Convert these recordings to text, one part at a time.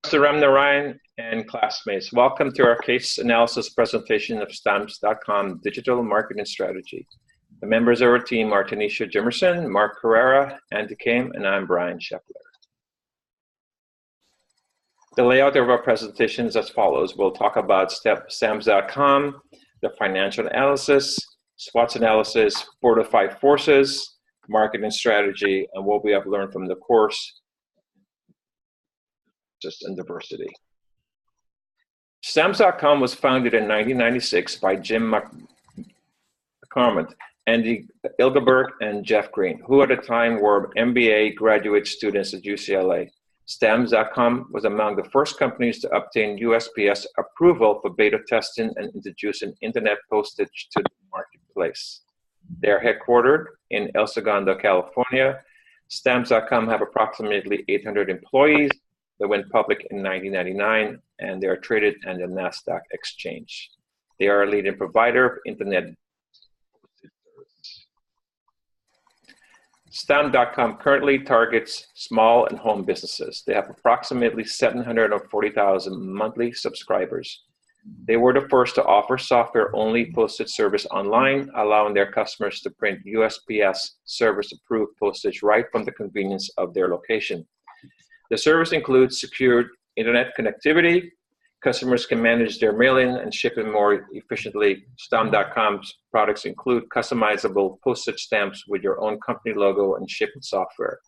Mr. Ramnarayan and classmates, welcome to our case analysis presentation of Stamps.com digital marketing strategy. The members of our team are Tanisha Jimerson, Mark Carrera, Andy Kame, and I'm Brian Scheffler. The layout of our presentation is as follows. We'll talk about Stamps.com, the financial analysis, SWOT analysis, 4 to 5 forces, marketing strategy, and what we have learned from the course, and diversity. Stamps.com was founded in 1996 by Jim McCormick, Andy Ilgenberg, and Jeff Green, who at the time were MBA graduate students at UCLA. Stamps.com was among the first companies to obtain USPS approval for beta testing and introducing internet postage to the marketplace. They are headquartered in El Segundo, California. Stamps.com have approximately 800 employees. They went public in 1999, and they are traded on the NASDAQ exchange. They are a leading provider of internet. Stamp.com currently targets small and home businesses. They have approximately 740,000 monthly subscribers. They were the first to offer software-only postage service online, allowing their customers to print USPS service-approved postage right from the convenience of their location. The service includes secured internet connectivity. Customers can manage their mailing and shipping more efficiently. Stamp.com's products include customizable postage stamps with your own company logo and shipping software.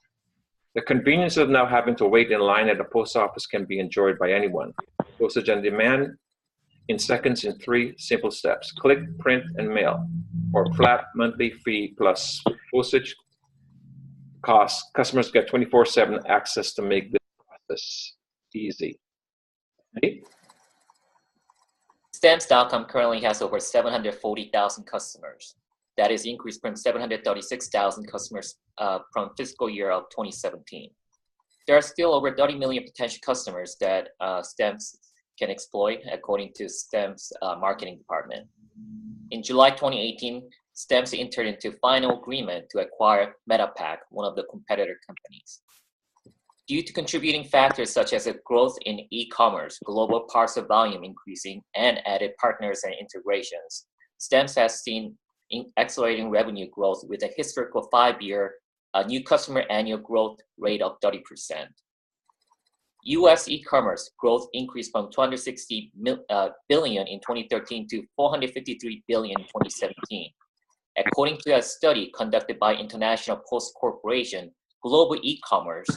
The convenience of not having to wait in line at the post office can be enjoyed by anyone. Postage on demand in seconds in 3 simple steps. Click, print, and mail. For flat monthly fee plus postage costs, customers get 24/7 access to make this process easy. Ready? Stamps.com currently has over 740,000 customers. That is increased from 736,000 customers from fiscal year of 2017. There are still over 30 million potential customers that Stamps can exploit, according to Stamps marketing department. In July 2018, Stamps entered into final agreement to acquire MetaPack, one of the competitor companies. Due to contributing factors such as a growth in e-commerce, global parcel volume increasing, and added partners and integrations, Stamps has seen accelerating revenue growth with a historical 5-year new customer annual growth rate of 30%. U.S. e-commerce growth increased from $260 billion in 2013 to $453 billion in 2017. According to a study conducted by International Post Corporation, global e-commerce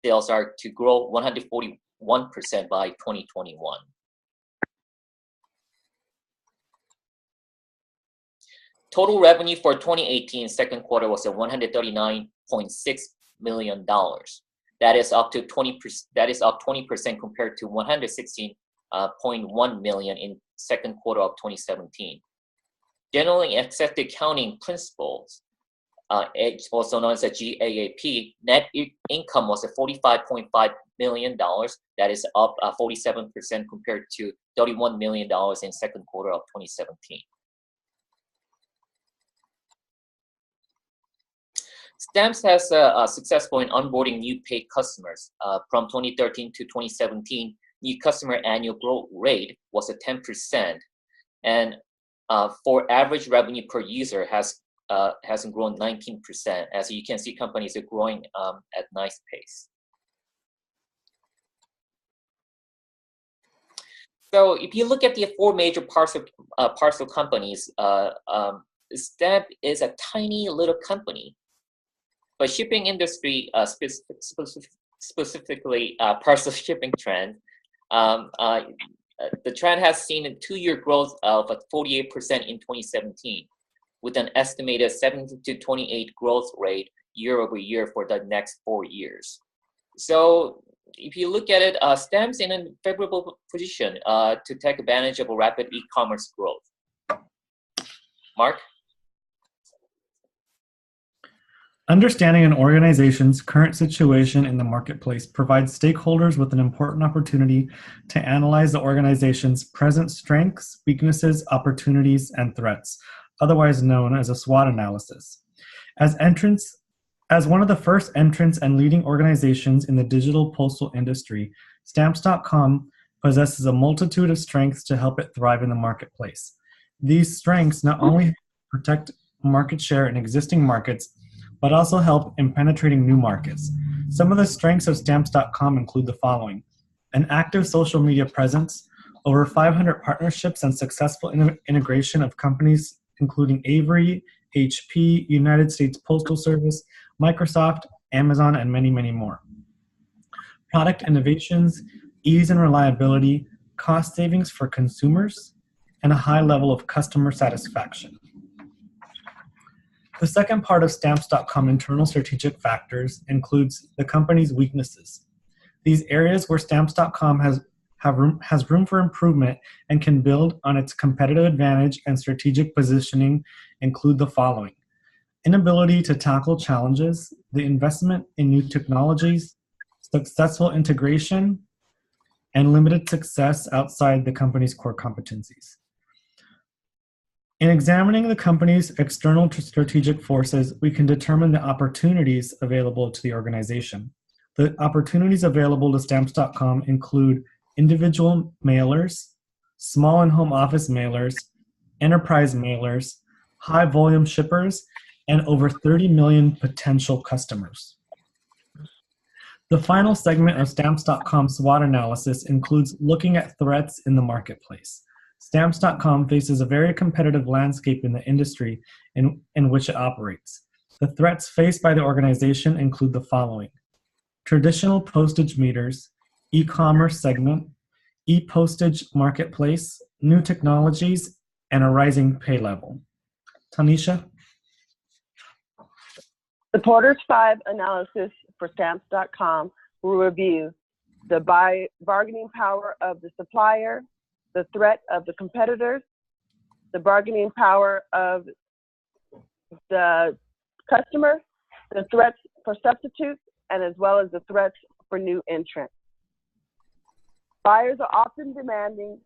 sales are to grow 141% by 2021. Total revenue for 2018 second quarter was at $139.6 million. That is up 20% compared to $116.1 million in second quarter of 2017. Generally accepted accounting principles, also known as a GAAP, net income was at $45.5 million. That is up 47% compared to $31 million in second quarter of 2017. Stamps has successful in onboarding new paid customers. From 2013 to 2017, new customer annual growth rate was at 10%, and for average revenue per user hasn't grown 19%. As you can see, companies are growing at nice pace. So if you look at the four major parcel companies, Stamp is a tiny little company, but shipping industry, specifically parcel shipping trend, the trend has seen a 2-year growth of 48% in 2017, with an estimated 17 to 28 growth rate year over year for the next 4 years. So if you look at it, Stamp's in a favorable position to take advantage of a rapid e-commerce growth. Mark? Understanding an organization's current situation in the marketplace provides stakeholders with an important opportunity to analyze the organization's present strengths, weaknesses, opportunities, and threats, otherwise known as a SWOT analysis. As one of the first entrants and leading organizations in the digital postal industry, Stamps.com possesses a multitude of strengths to help it thrive in the marketplace. These strengths not only protect market share in existing markets, but also help in penetrating new markets. Some of the strengths of Stamps.com include the following: an active social media presence, over 500 partnerships and successful integration of companies including Avery, HP, United States Postal Service, Microsoft, Amazon, and many, many more. Product innovations, ease and reliability, cost savings for consumers, and a high level of customer satisfaction. The second part of Stamps.com internal strategic factors includes the company's weaknesses. These areas where Stamps.com has room for improvement and can build on its competitive advantage and strategic positioning include the following: inability to tackle challenges, the investment in new technologies, successful integration, and limited success outside the company's core competencies. In examining the company's external strategic forces, we can determine the opportunities available to the organization. The opportunities available to Stamps.com include individual mailers, small and home office mailers, enterprise mailers, high volume shippers, and over 30 million potential customers. The final segment of Stamps.com SWOT analysis includes looking at threats in the marketplace. Stamps.com faces a very competitive landscape in the industry in which it operates. The threats faced by the organization include the following: traditional postage meters, e-commerce segment, e-postage marketplace, new technologies, and a rising pay level. Tanisha? The Porter's 5 analysis for Stamps.com will review the bargaining power of the supplier, the threat of the competitors, the bargaining power of the customer, the threats for substitutes, and as well as the threats for new entrants. Buyers are often demanding.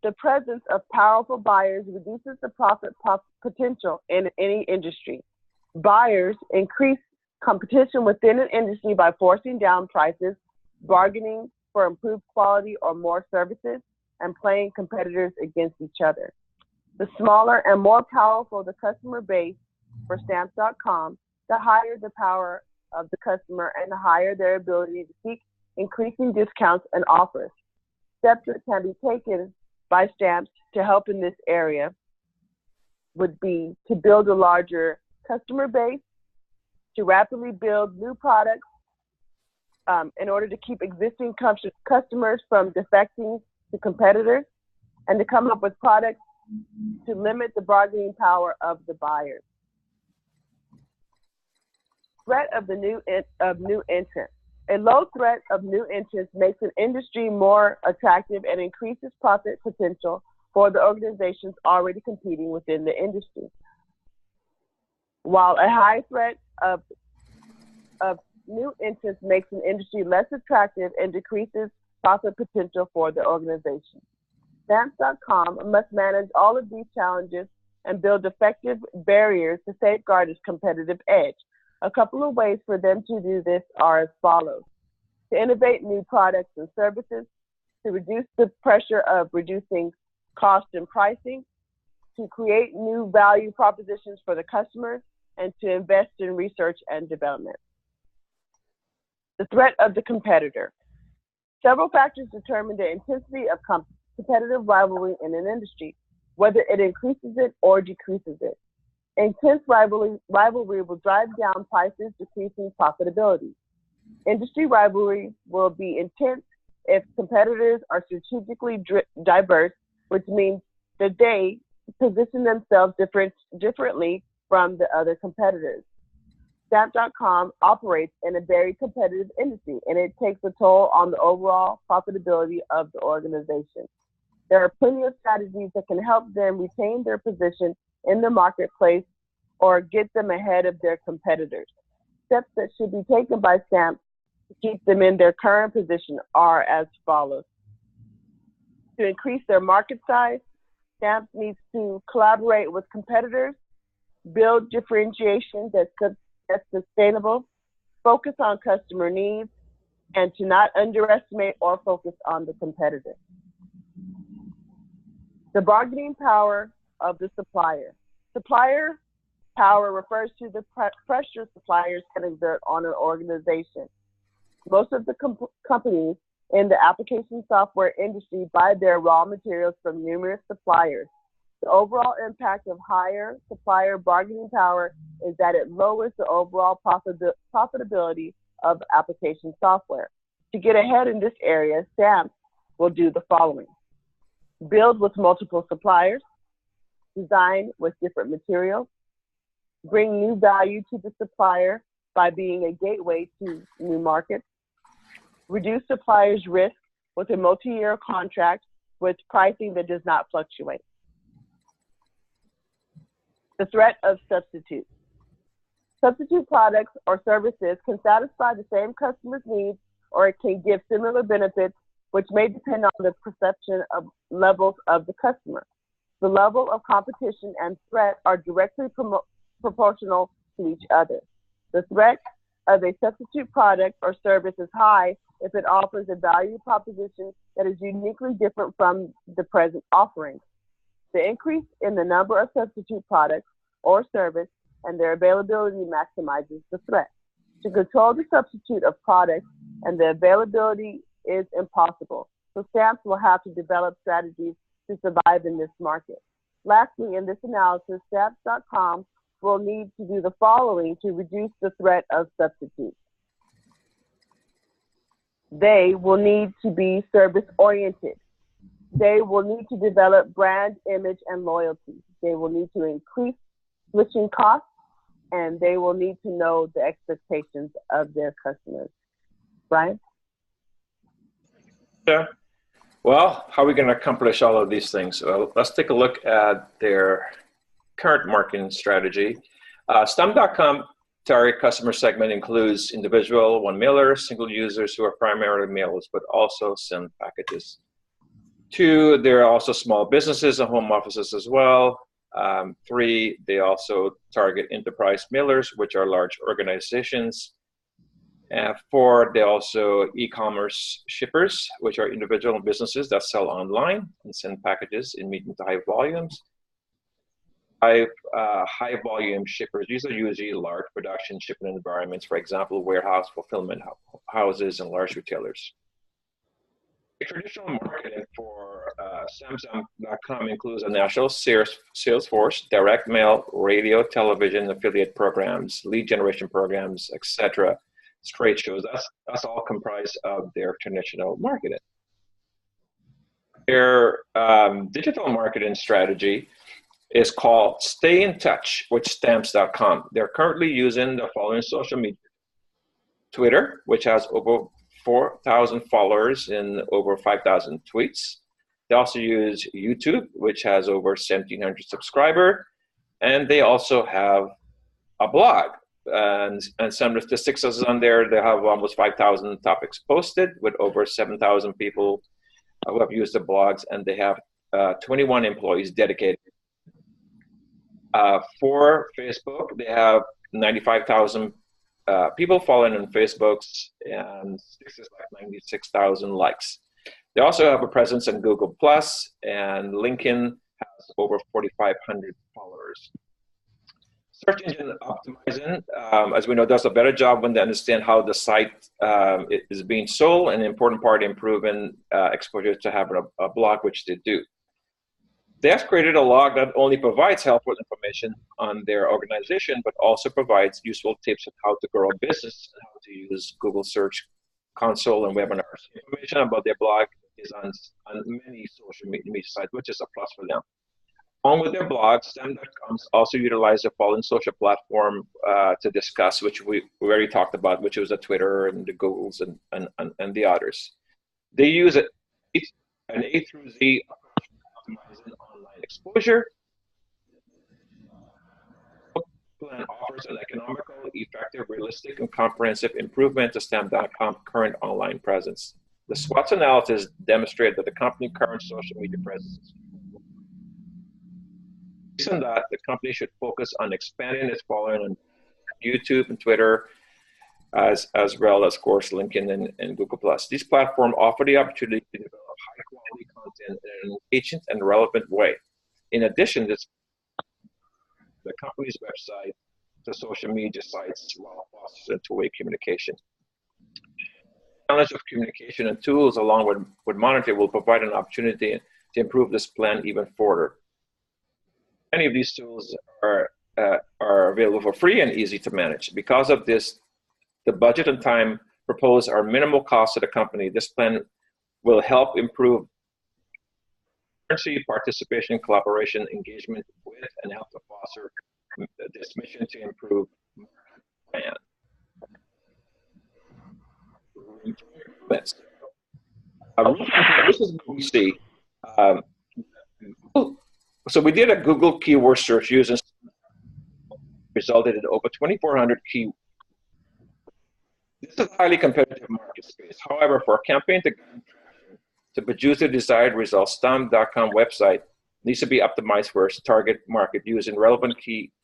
The presence of powerful buyers reduces the profit potential in any industry. Buyers increase competition within an industry by forcing down prices, bargaining for improved quality or more services, and playing competitors against each other. The smaller and more powerful the customer base for Stamps.com, the higher the power of the customer and the higher their ability to seek increasing discounts and offers. Steps that can be taken by Stamps to help in this area would be to build a larger customer base, to rapidly build new products in order to keep existing customers from defecting to competitors, and to come up with products to limit the bargaining power of the buyers. Threat of new entrants. A low threat of new entrants makes an industry more attractive and increases profit potential for the organizations already competing within the industry. While a high threat of new entrants makes an industry less attractive and decreases profit potential for the organization. Stamps.com must manage all of these challenges and build effective barriers to safeguard its competitive edge. A couple of ways for them to do this are as follows: to innovate new products and services, to reduce the pressure of reducing cost and pricing, to create new value propositions for the customers, and to invest in research and development. The threat of the competitor. Several factors determine the intensity of competitive rivalry in an industry, whether it increases it or decreases it. Intense rivalry will drive down prices, decreasing profitability. Industry rivalry will be intense if competitors are strategically diverse, which means that they position themselves differently from the other competitors. Stamp.com operates in a very competitive industry, and it takes a toll on the overall profitability of the organization. There are plenty of strategies that can help them retain their position in the marketplace or get them ahead of their competitors. Steps that should be taken by Stamp to keep them in their current position are as follows. To increase their market size, Stamp needs to collaborate with competitors, build differentiation that's sustainable, focus on customer needs, and to not underestimate or focus on the competitor. The bargaining power of the supplier. Supplier power refers to the pressure suppliers can exert on an organization. Most of the companies in the application software industry buy their raw materials from numerous suppliers. The overall impact of higher supplier bargaining power is that it lowers the overall profitability of application software. To get ahead in this area, Stamp will do the following: build with multiple suppliers, design with different materials, bring new value to the supplier by being a gateway to new markets, reduce suppliers' risk with a multi-year contract with pricing that does not fluctuate. The threat of substitutes. Substitute products or services can satisfy the same customer's needs, or it can give similar benefits, which may depend on the perception of levels of the customer. The level of competition and threat are directly proportional to each other. The threat of a substitute product or service is high if it offers a value proposition that is uniquely different from the present offerings. The increase in the number of substitute products or service and their availability maximizes the threat. To control the substitute of products and the availability is impossible, so Stamps will have to develop strategies to survive in this market. Lastly, in this analysis, Stamps.com will need to do the following to reduce the threat of substitutes. They will need to be service-oriented. They will need to develop brand image and loyalty. They will need to increase switching costs, and they will need to know the expectations of their customers. Brian? Yeah. Well, how are we going to accomplish all of these things? Well, let's take a look at their current marketing strategy. Stamp.com target customer segment includes individual one-mailers, single users who are primarily mailers, but also send packages. 2, there are also small businesses and home offices as well. 3, they also target enterprise mailers, which are large organizations. 4, they also e-commerce shippers, which are individual businesses that sell online and send packages in medium to high volumes. 5, high volume shippers. These are usually large production shipping environments, for example, warehouse fulfillment houses and large retailers. The traditional marketing for Samsung.com includes a national sales force, direct mail, radio, television, affiliate programs, lead generation programs, etc., trade shows. That's all comprised of their traditional marketing. Their digital marketing strategy is called Stay in Touch with Stamps.com. They're currently using the following social media: Twitter, which has over 4,000 followers and over 5,000 tweets. They also use YouTube, which has over 1,700 subscribers. And they also have a blog. And some of the statistics is on there. They have almost 5,000 topics posted with over 7,000 people who have used the blogs. And they have 21 employees dedicated. For Facebook, they have 95,000 people following on Facebook's, and this is like 96,000 likes. They also have a presence in Google Plus, and LinkedIn has over 4,500 followers. Search engine optimizing, as we know, does a better job when they understand how the site is being sold, and an important part improving exposure to having a blog, which they do. They have created a log that only provides helpful information on their organization, but also provides useful tips on how to grow a business and how to use Google Search Console and webinars. Information about their blog is on many social media sites, which is a plus for them. Along with their blog, STEM.com also utilized the following social platform to discuss, which we already talked about, which was the Twitter and the Googles and the others. They use an A through Z optimizing online exposure. Plan offers an economical, effective, realistic, and comprehensive improvement to STEM.com's current online presence. The SWOT analysis demonstrated that the company's current social media presence is based on that, the company should focus on expanding its following on YouTube and Twitter, as well as, of course, LinkedIn and Google+. These platforms offer the opportunity to develop high-quality content in an engaging and relevant way. In addition, the company's website to social media sites while fostering two-way communication. Knowledge of communication and tools along with monitoring will provide an opportunity to improve this plan even further. Many of these tools are available for free and easy to manage. Because of this, the budget and time proposed are minimal cost to the company. This plan will help improve participation, collaboration, engagement with, and help to foster this mission to improve plan. This is what we see. So we did a Google keyword search using, resulted in over 2,400 keywords. This is a highly competitive market space. However, for a campaign to produce the desired results, STEM.com website needs to be optimized for its target market using relevant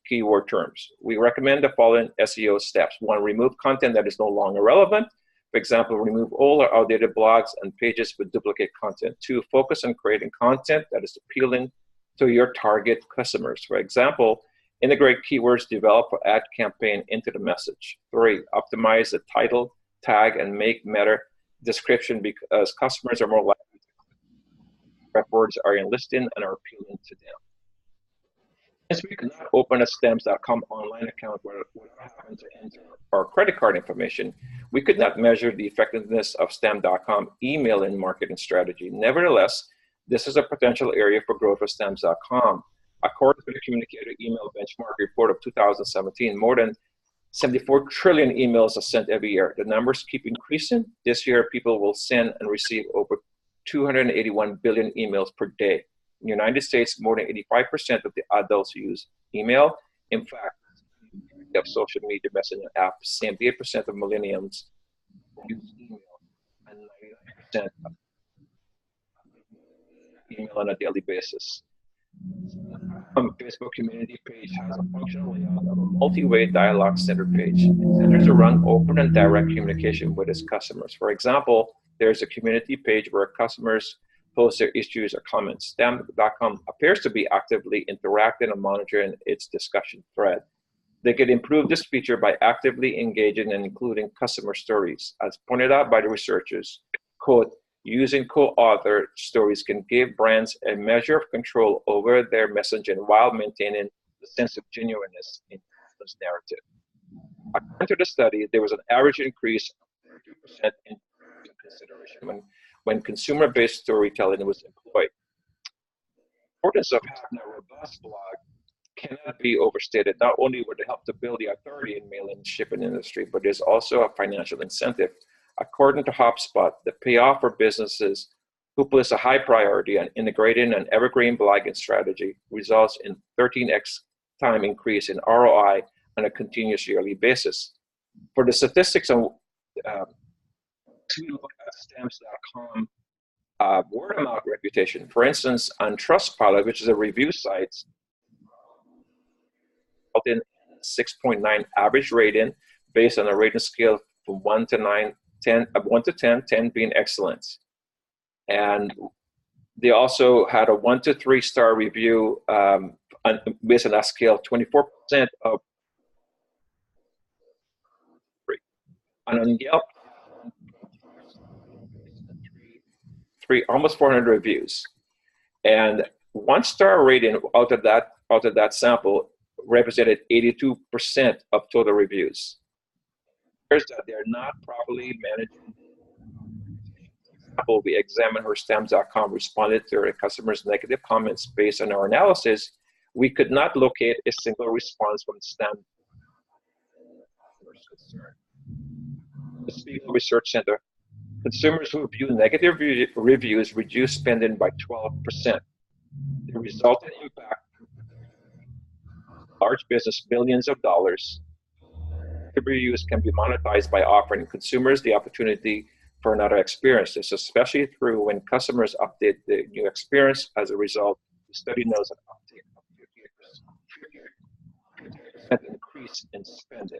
keyword terms. We recommend the following SEO steps. 1, remove content that is no longer relevant. For example, remove all or outdated blogs and pages with duplicate content. 2, focus on creating content that is appealing to your target customers. For example, integrate keywords developed for ad campaign into the message. 3, optimize the title, tag, and make meta description because customers are more likely to words are in listing and are appealing to them. Since we could not open a STEMS.com online account without having to enter our credit card information, we could not measure the effectiveness of STEM.com email and marketing strategy. Nevertheless, this is a potential area for growth for STEMS.com. According to the Communicator Email Benchmark Report of 2017, more than 74 trillion emails are sent every year. The numbers keep increasing. This year, people will send and receive over 281 billion emails per day. In the United States, more than 85% of the adults use email. In fact, of social media messaging apps, 78% of millennials use email, and 99% email on a daily basis. Facebook community page has a functional layout of a multi-way dialogue center page. It centers around open and direct communication with its customers. For example, there's a community page where customers post their issues or comments. STEM.com appears to be actively interacting and monitoring its discussion thread. They could improve this feature by actively engaging and including customer stories. As pointed out by the researchers, quote, using co-author stories can give brands a measure of control over their messaging while maintaining the sense of genuineness in the narrative. According to the study, there was an average increase of 30% in consideration when consumer-based storytelling was employed. The importance of having a robust blog cannot be overstated. Not only would it help to build the authority in mail and shipping industry, but there's also a financial incentive. According to HubSpot, the payoff for businesses who place a high priority on integrating an evergreen blogging strategy results in 13x time increase in ROI on a continuous yearly basis. For the statistics on we look at stamps.com word of mouth reputation. For instance, on Trustpilot, which is a review site, resulted in 6.9 average rating based on a rating scale from 1 to 9, 10, 1 to 10, 10 being excellent. And they also had a 1 to 3 star review based on that scale, 24% of and on Yelp, almost 400 reviews. And 1 star rating out of that sample represented 82% of total reviews. That they're not properly managed. For example, we examined how stamps.com responded to their customers' negative comments. Based on our analysis, we could not locate a single response from Stamp. The Spiegel Research Center, consumers who view negative reviews reduced spending by 12%. The resultant impact large business millions of dollars. The reviews can be monetized by offering consumers the opportunity for another experience. This is especially true when customers update the new experience. As a result, the study knows an update of 50% increase in spending.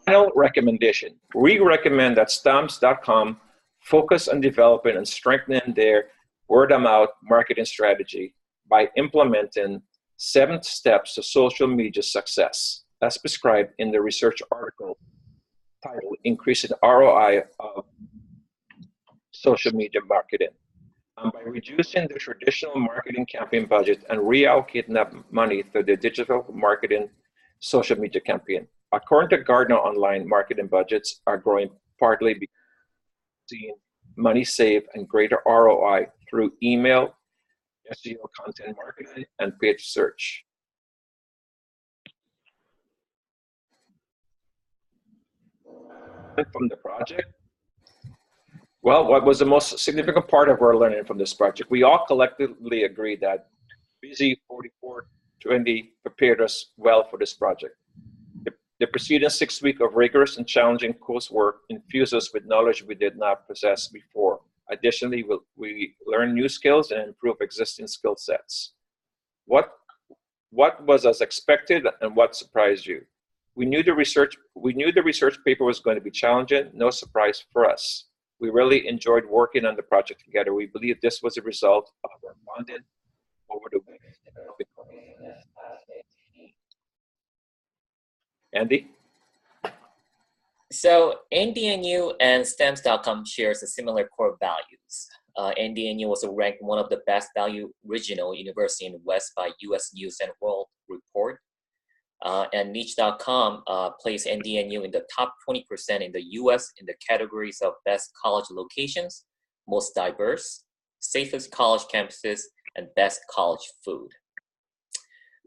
Final recommendation. We recommend that stamps.com focus on developing and strengthening their word-of-mouth marketing strategy by implementing 7 steps to social media success, as prescribed in the research article titled Increasing ROI of Social Media Marketing. By reducing the traditional marketing campaign budget and reallocating that money to the digital marketing social media campaign. According to Gartner, online marketing budgets are growing partly because seeing money saved and greater ROI through email, SEO content marketing, and paid search. From the project, well, what was the most significant part of our learning from this project? We all collectively agreed that BUS-4420 prepared us well for this project. The preceding 6 weeks of rigorous and challenging coursework infused us with knowledge we did not possess before. Additionally, we learned new skills and improved existing skill sets. What was as expected and what surprised you? We knew the research paper was going to be challenging, no surprise for us. We really enjoyed working on the project together. We believe this was a result of our bonding over the week. Andy? So NDNU and Stamps.com shares a similar core values. NDNU was ranked one of the best value regional university in the West by U.S. News and World Report. And Niche.com placed NDNU in the top 20% in the U.S. in the categories of best college locations, most diverse, safest college campuses, and best college food.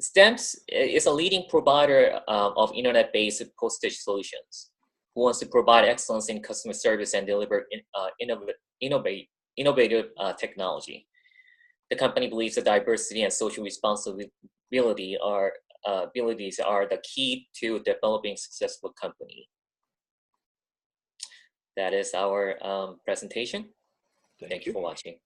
Stamps is a leading provider of internet-based postage solutions who wants to provide excellence in customer service and deliver innovative technology. The company believes that diversity and social responsibility abilities are the key to developing a successful company. That is our presentation. Thank you for watching.